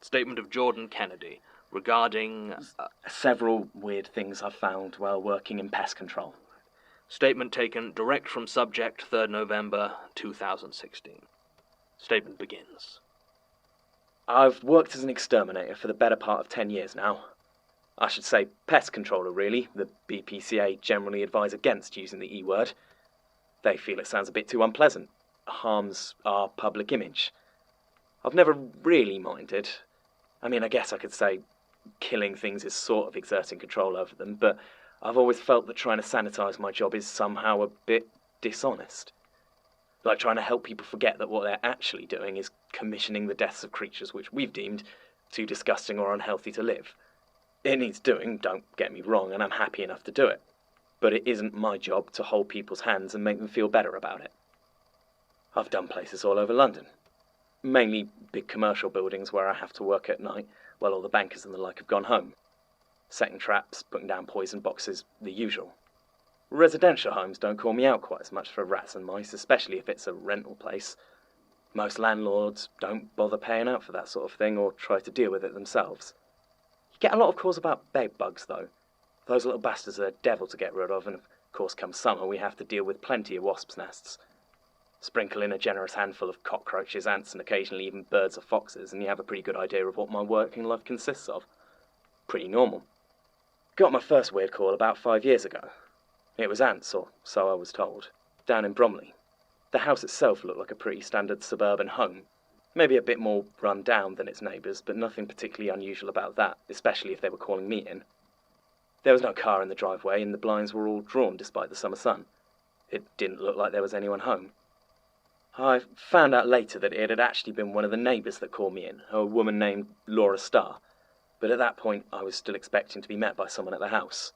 Statement of Jordan Kennedy regarding... Several weird things I've found while working in pest control. Statement taken direct from subject, 3rd November 2016. Statement begins. I've worked as an exterminator for the better part of 10 years now. I should say pest controller, really. The BPCA generally advise against using the E word. They feel it sounds a bit too unpleasant. Harms our public image. I've never really minded. I mean, I guess I could say killing things is sort of exerting control over them, but I've always felt that trying to sanitise my job is somehow a bit dishonest. Like trying to help people forget that what they're actually doing is commissioning the deaths of creatures which we've deemed too disgusting or unhealthy to live. It needs doing, don't get me wrong, and I'm happy enough to do it. But it isn't my job to hold people's hands and make them feel better about it. I've done places all over London. Mainly big commercial buildings where I have to work at night while all the bankers and the like have gone home. Setting traps, putting down poison boxes, the usual. Residential homes don't call me out quite as much for rats and mice, especially if it's a rental place. Most landlords don't bother paying out for that sort of thing or try to deal with it themselves. You get a lot of calls about bed bugs, though. Those little bastards are a devil to get rid of, and of course come summer we have to deal with plenty of wasps' nests. Sprinkle in a generous handful of cockroaches, ants, and occasionally even birds or foxes, and you have a pretty good idea of what my working life consists of. Pretty normal. Got my first weird call about 5 years ago. It was ants, or so I was told, down in Bromley. The house itself looked like a pretty standard suburban home. Maybe a bit more run down than its neighbours, but nothing particularly unusual about that, especially if they were calling me in. There was no car in the driveway, and the blinds were all drawn despite the summer sun. It didn't look like there was anyone home. I found out later that it had actually been one of the neighbours that called me in, a woman named Laura Starr, but at that point I was still expecting to be met by someone at the house.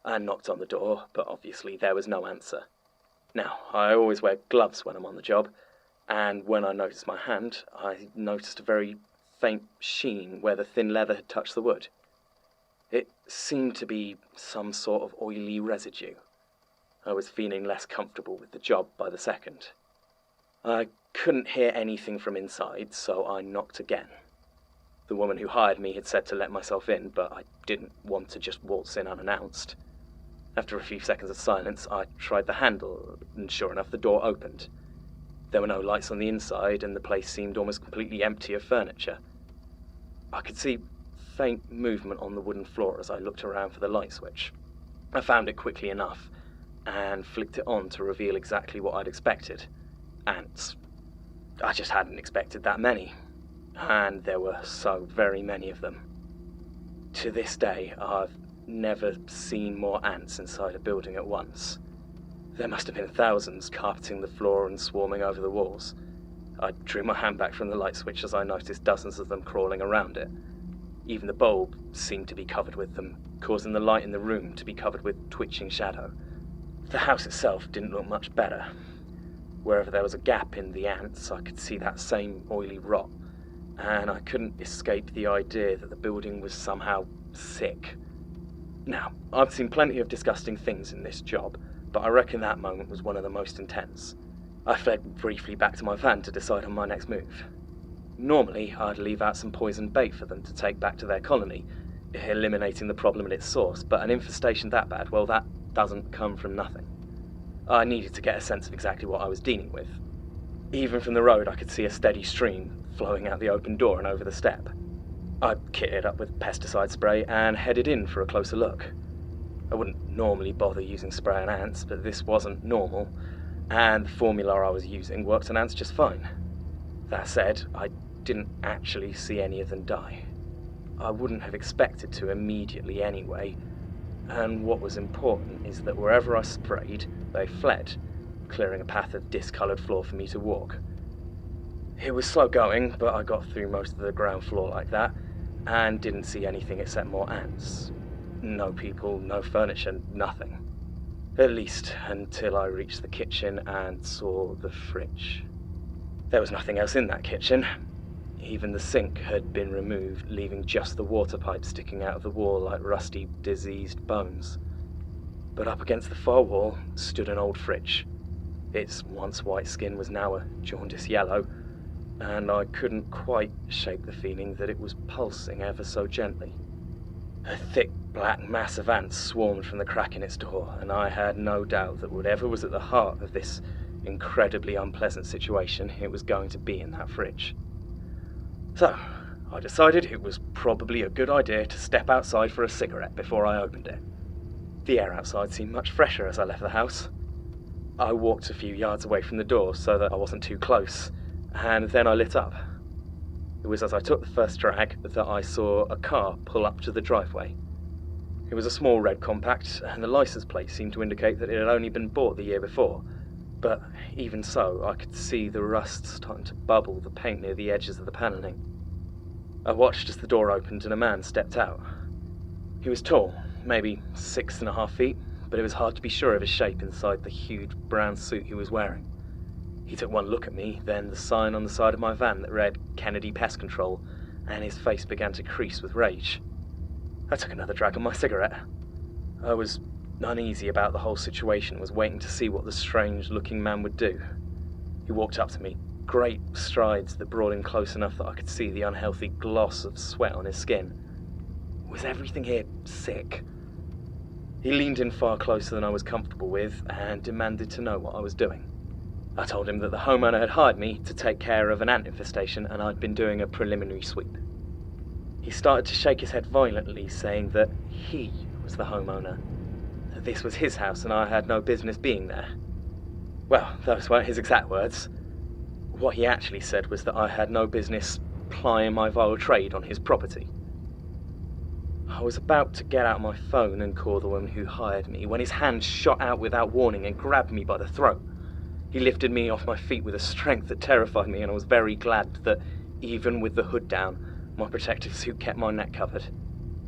I knocked on the door, but obviously there was no answer. Now, I always wear gloves when I'm on the job, and when I noticed my hand, I noticed a very faint sheen where the thin leather had touched the wood. It seemed to be some sort of oily residue. I was feeling less comfortable with the job by the second. I couldn't hear anything from inside, so I knocked again. The woman who hired me had said to let myself in, but I didn't want to just waltz in unannounced. After a few seconds of silence, I tried the handle, and sure enough, the door opened. There were no lights on the inside, and the place seemed almost completely empty of furniture. I could see faint movement on the wooden floor as I looked around for the light switch. I found it quickly enough, and flicked it on to reveal exactly what I'd expected. Ants. I just hadn't expected that many, and there were so very many of them. To this day, I've never seen more ants inside a building at once. There must have been thousands carpeting the floor and swarming over the walls. I drew my hand back from the light switch as I noticed dozens of them crawling around it. Even the bulb seemed to be covered with them, causing the light in the room to be covered with twitching shadow. The house itself didn't look much better. Wherever there was a gap in the ants, I could see that same oily rot, and I couldn't escape the idea that the building was somehow sick. Now, I've seen plenty of disgusting things in this job, but I reckon that moment was one of the most intense. I fled briefly back to my van to decide on my next move. Normally, I'd leave out some poisoned bait for them to take back to their colony, eliminating the problem at its source, but an infestation that bad, well, that doesn't come from nothing. I needed to get a sense of exactly what I was dealing with. Even from the road, I could see a steady stream flowing out the open door and over the step. I kitted up with pesticide spray and headed in for a closer look. I wouldn't normally bother using spray on ants, but this wasn't normal, and the formula I was using worked on ants just fine. That said, I didn't actually see any of them die. I wouldn't have expected to immediately anyway, and what was important is that wherever I sprayed, they fled, clearing a path of discoloured floor for me to walk. It was slow going, but I got through most of the ground floor like that, and didn't see anything except more ants. No people, no furniture, nothing. At least until I reached the kitchen and saw the fridge. There was nothing else in that kitchen. Even the sink had been removed, leaving just the water pipe sticking out of the wall like rusty, diseased bones. But up against the far wall stood an old fridge. Its once white skin was now a jaundiced yellow, and I couldn't quite shake the feeling that it was pulsing ever so gently. A thick black mass of ants swarmed from the crack in its door, and I had no doubt that whatever was at the heart of this incredibly unpleasant situation, it was going to be in that fridge. So, I decided it was probably a good idea to step outside for a cigarette before I opened it. The air outside seemed much fresher as I left the house. I walked a few yards away from the door so that I wasn't too close, and then I lit up. It was as I took the first drag that I saw a car pull up to the driveway. It was a small red compact, and the license plate seemed to indicate that it had only been bought the year before. But even so, I could see the rust starting to bubble the paint near the edges of the panelling. I watched as the door opened and a man stepped out. He was tall, maybe 6.5 feet, but it was hard to be sure of his shape inside the huge brown suit he was wearing. He took one look at me, then the sign on the side of my van that read Kennedy Pest Control, and his face began to crease with rage. I took another drag on my cigarette. I was uneasy about the whole situation, was waiting to see what the strange-looking man would do. He walked up to me, great strides that brought him close enough that I could see the unhealthy gloss of sweat on his skin. Was everything here sick? He leaned in far closer than I was comfortable with and demanded to know what I was doing. I told him that the homeowner had hired me to take care of an ant infestation and I'd been doing a preliminary sweep. He started to shake his head violently, saying that he was the homeowner, that this was his house and I had no business being there. Well, those weren't his exact words. What he actually said was that I had no business plying my vile trade on his property. I was about to get out my phone and call the woman who hired me when his hand shot out without warning and grabbed me by the throat. He lifted me off my feet with a strength that terrified me, and I was very glad that, even with the hood down, my protective suit kept my neck covered.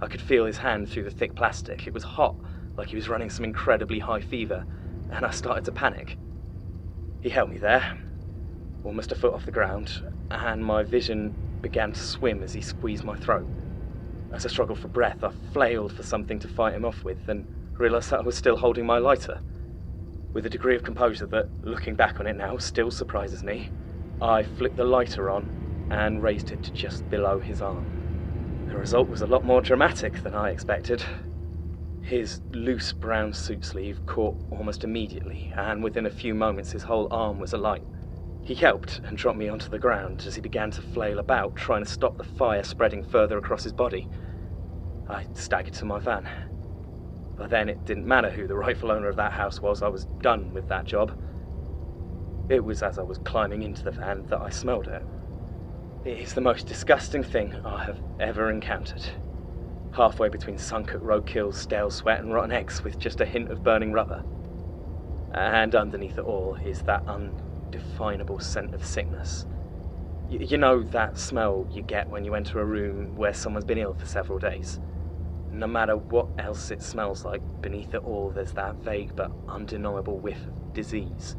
I could feel his hand through the thick plastic. It was hot, like he was running some incredibly high fever, and I started to panic. He held me there, almost a foot off the ground, and my vision began to swim as he squeezed my throat. As I struggled for breath, I flailed for something to fight him off with, and realised that I was still holding my lighter. With a degree of composure that, looking back on it now, still surprises me, I flicked the lighter on and raised it to just below his arm. The result was a lot more dramatic than I expected. His loose brown suit sleeve caught almost immediately, and within a few moments his whole arm was alight. He helped and dropped me onto the ground as he began to flail about, trying to stop the fire spreading further across his body. I staggered to my van. By then it didn't matter who the rightful owner of that house was, I was done with that job. It was as I was climbing into the van that I smelled it. It is the most disgusting thing I have ever encountered. Halfway between sun-cooked roadkill, stale sweat and rotten eggs with just a hint of burning rubber. And underneath it all is that undefinable scent of sickness. You know that smell you get when you enter a room where someone's been ill for several days? No matter what else it smells like, beneath it all there's that vague but undeniable whiff of disease.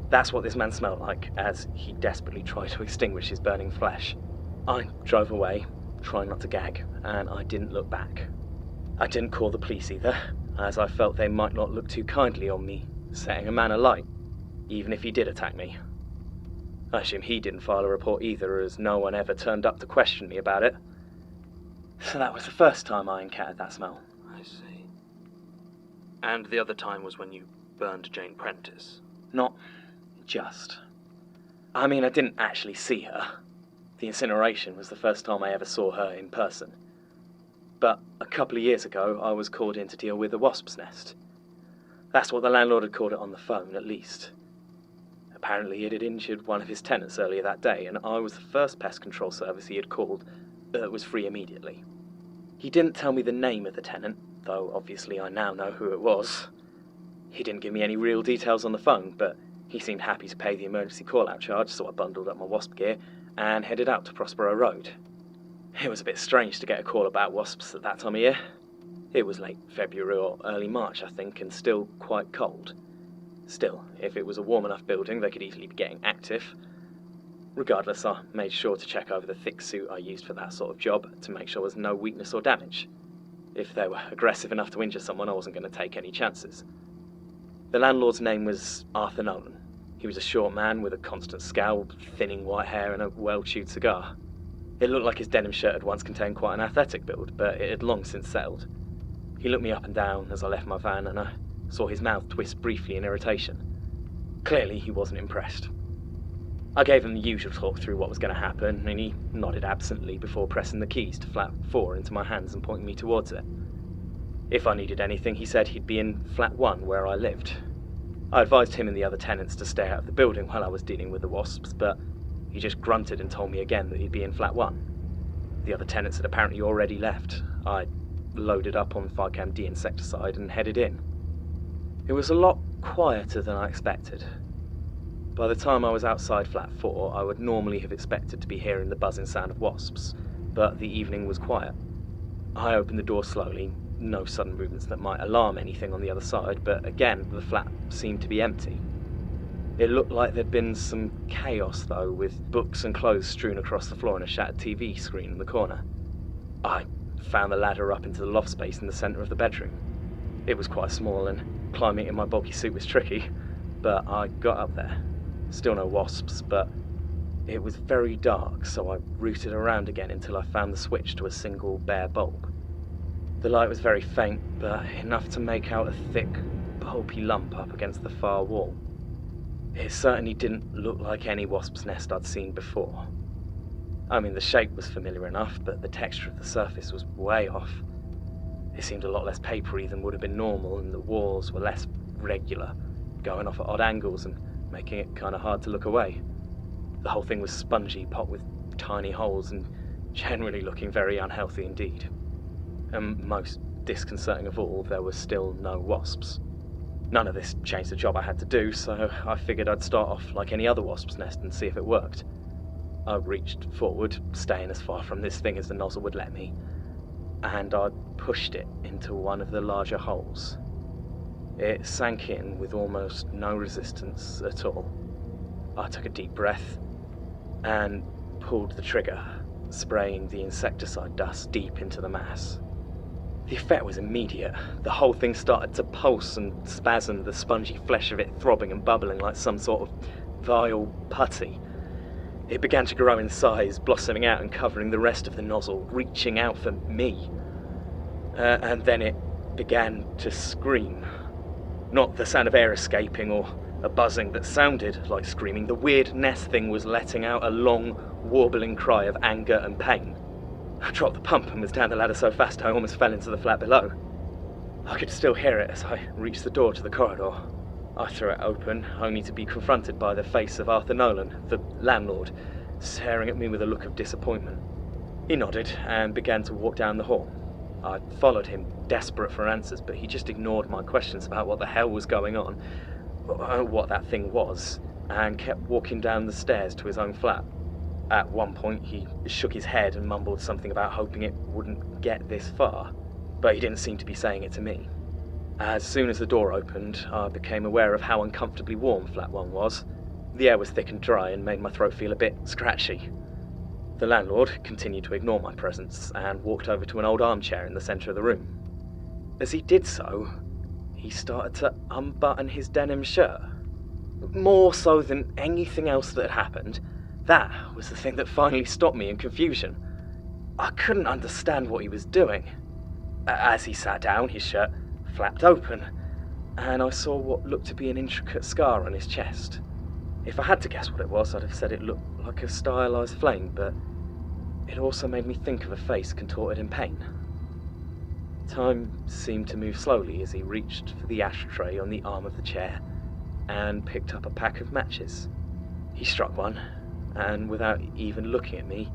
That's what this man smelled like as he desperately tried to extinguish his burning flesh. I drove away, trying not to gag, and I didn't look back. I didn't call the police either, as I felt they might not look too kindly on me, setting a man alight, even if he did attack me. I assume he didn't file a report either, as no one ever turned up to question me about it. So that was the first time I encountered that smell. I see. And the other time was when you burned Jane Prentice? Not just. I mean, I didn't actually see her. The incineration was the first time I ever saw her in person. But a couple of years ago, I was called in to deal with a wasp's nest. That's what the landlord had called it on the phone, at least. Apparently it had injured one of his tenants earlier that day, and I was the first pest control service he had called that was free immediately. He didn't tell me the name of the tenant, though obviously I now know who it was. He didn't give me any real details on the phone, but he seemed happy to pay the emergency call-out charge, so I bundled up my wasp gear and headed out to Prospero Road. It was a bit strange to get a call about wasps at that time of year. It was late February or early March, I think, and still quite cold. Still, if it was a warm enough building, they could easily be getting active. Regardless, I made sure to check over the thick suit I used for that sort of job to make sure there was no weakness or damage. If they were aggressive enough to injure someone, I wasn't going to take any chances. The landlord's name was Arthur Nolan. He He was a short man with a constant scowl, thinning white hair and a well-chewed cigar. It looked like his denim shirt had once contained quite an athletic build, but it had long since settled. He looked me up and down as I left my van, and I saw his mouth twist briefly in irritation. Clearly, he wasn't impressed. I gave him the usual talk through what was going to happen, and he nodded absently before pressing the keys to flat 4 into my hands and pointing me towards it. If I needed anything, he said he'd be in flat 1 where I lived. I advised him and the other tenants to stay out of the building while I was dealing with the wasps, but he just grunted and told me again that he'd be in flat 1. The other tenants had apparently already left. I loaded up on 5-cam-D insecticide and headed in. It was a lot quieter than I expected. By the time I was outside flat 4, I would normally have expected to be hearing the buzzing sound of wasps, but the evening was quiet. I opened the door slowly, no sudden movements that might alarm anything on the other side, but again, the flat seemed to be empty. It looked like there'd been some chaos, though, with books and clothes strewn across the floor and a shattered TV screen in the corner. I found the ladder up into the loft space in the centre of the bedroom. It was quite small, and climbing in my bulky suit was tricky, but I got up there. Still no wasps, but it was very dark, so I rooted around again until I found the switch to a single bare bulb. The light was very faint, but enough to make out a thick, pulpy lump up against the far wall. It certainly didn't look like any wasp's nest I'd seen before. I mean, the shape was familiar enough, but the texture of the surface was way off. It seemed a lot less papery than would have been normal, and the walls were less regular, going off at odd angles and making it kind of hard to look away. The whole thing was spongy, pocked with tiny holes, and generally looking very unhealthy indeed. And most disconcerting of all, there were still no wasps. None of this changed the job I had to do, so I figured I'd start off like any other wasp's nest and see if it worked. I reached forward, staying as far from this thing as the nozzle would let me, and I pushed it into one of the larger holes. It sank in with almost no resistance at all. I took a deep breath and pulled the trigger, spraying the insecticide dust deep into the mass. The effect was immediate. The whole thing started to pulse and spasm, the spongy flesh of it throbbing and bubbling like some sort of vile putty. It began to grow in size, blossoming out and covering the rest of the nozzle, reaching out for me. And then it began to scream. Not the sound of air escaping or a buzzing that sounded like screaming. The weird nest thing was letting out a long, warbling cry of anger and pain. I dropped the pump and was down the ladder so fast I almost fell into the flat below. I could still hear it as I reached the door to the corridor. I threw it open, only to be confronted by the face of Arthur Nolan, the landlord, staring at me with a look of disappointment. He nodded and began to walk down the hall. I followed him, desperate for answers, but he just ignored my questions about what the hell was going on, what that thing was, and kept walking down the stairs to his own flat. At one point, he shook his head and mumbled something about hoping it wouldn't get this far, but he didn't seem to be saying it to me. As soon as the door opened, I became aware of how uncomfortably warm flat 1 was. The air was thick and dry and made my throat feel a bit scratchy. The landlord continued to ignore my presence and walked over to an old armchair in the centre of the room. As he did so, he started to unbutton his denim shirt. More so than anything else that had happened, that was the thing that finally stopped me in confusion. I couldn't understand what he was doing. As he sat down, his shirt flapped open, and I saw what looked to be an intricate scar on his chest. If I had to guess what it was, I'd have said it looked like a stylized flame, but it also made me think of a face contorted in pain. Time seemed to move slowly as he reached for the ashtray on the arm of the chair and picked up a pack of matches. He struck one, and without even looking at me,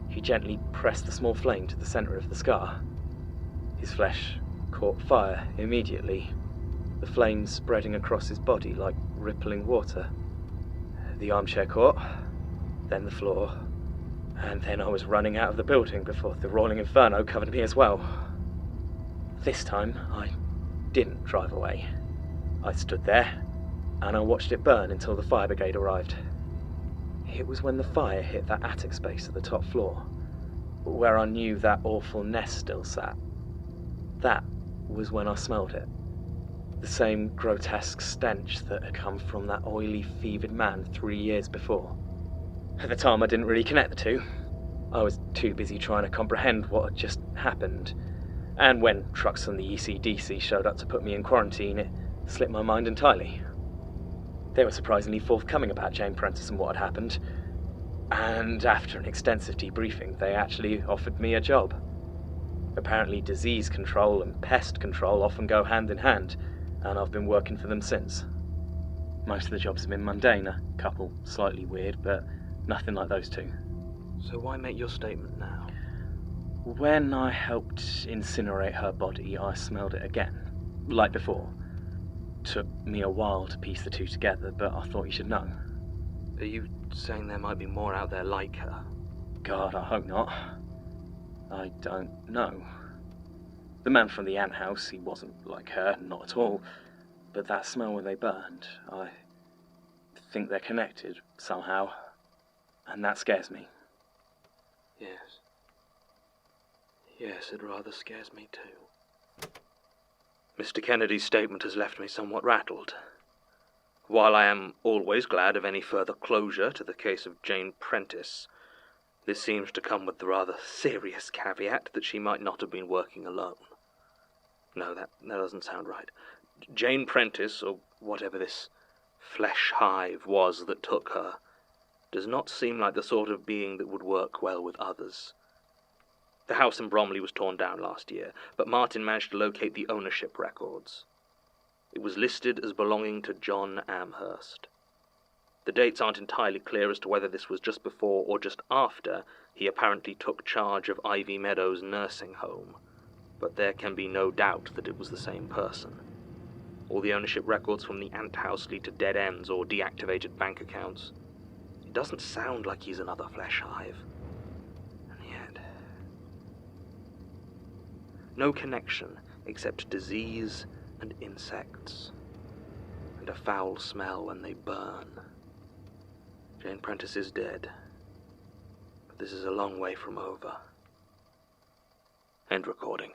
he gently pressed the small flame to the centre of the scar. His flesh caught fire immediately, the flames spreading across his body like rippling water. The armchair caught, then the floor, and then I was running out of the building before the rolling inferno covered me as well. This time, I didn't drive away. I stood there, and I watched it burn until the fire brigade arrived. It was when the fire hit that attic space at the top floor, where I knew that awful nest still sat. That was when I smelled it. The same grotesque stench that had come from that oily, fevered man 3 years before. At the time, I didn't really connect the two. I was too busy trying to comprehend what had just happened. And when trucks from the ECDC showed up to put me in quarantine, it slipped my mind entirely. They were surprisingly forthcoming about Jane Prentice and what had happened. And after an extensive debriefing, they actually offered me a job. Apparently disease control and pest control often go hand in hand, and I've been working for them since. Most of the jobs have been mundane, a couple slightly weird, but nothing like those two. So why make your statement now? When I helped incinerate her body, I smelled it again, like before. Took me a while to piece the two together, but I thought you should know. Are you saying there might be more out there like her? God, I hope not. I don't know. The man from the ant house, he wasn't like her, not at all. But that smell when they burned, I think they're connected somehow. And that scares me. Yes. Yes, it rather scares me too. Mr. Kennedy's statement has left me somewhat rattled. While I am always glad of any further closure to the case of Jane Prentice, this seems to come with the rather serious caveat that she might not have been working alone. No, that doesn't sound right. Jane Prentice, or whatever this flesh hive was that took her, does not seem like the sort of being that would work well with others. The house in Bromley was torn down last year, but Martin managed to locate the ownership records. It was listed as belonging to John Amherst. The dates aren't entirely clear as to whether this was just before or just after he apparently took charge of Ivy Meadows nursing home, but there can be no doubt that it was the same person. All the ownership records from the ant house lead to dead ends or deactivated bank accounts. It doesn't sound like he's another flesh hive. And yet... no connection except disease and insects, and a foul smell when they burn. Jane Prentice is dead, but this is a long way from over. End recording.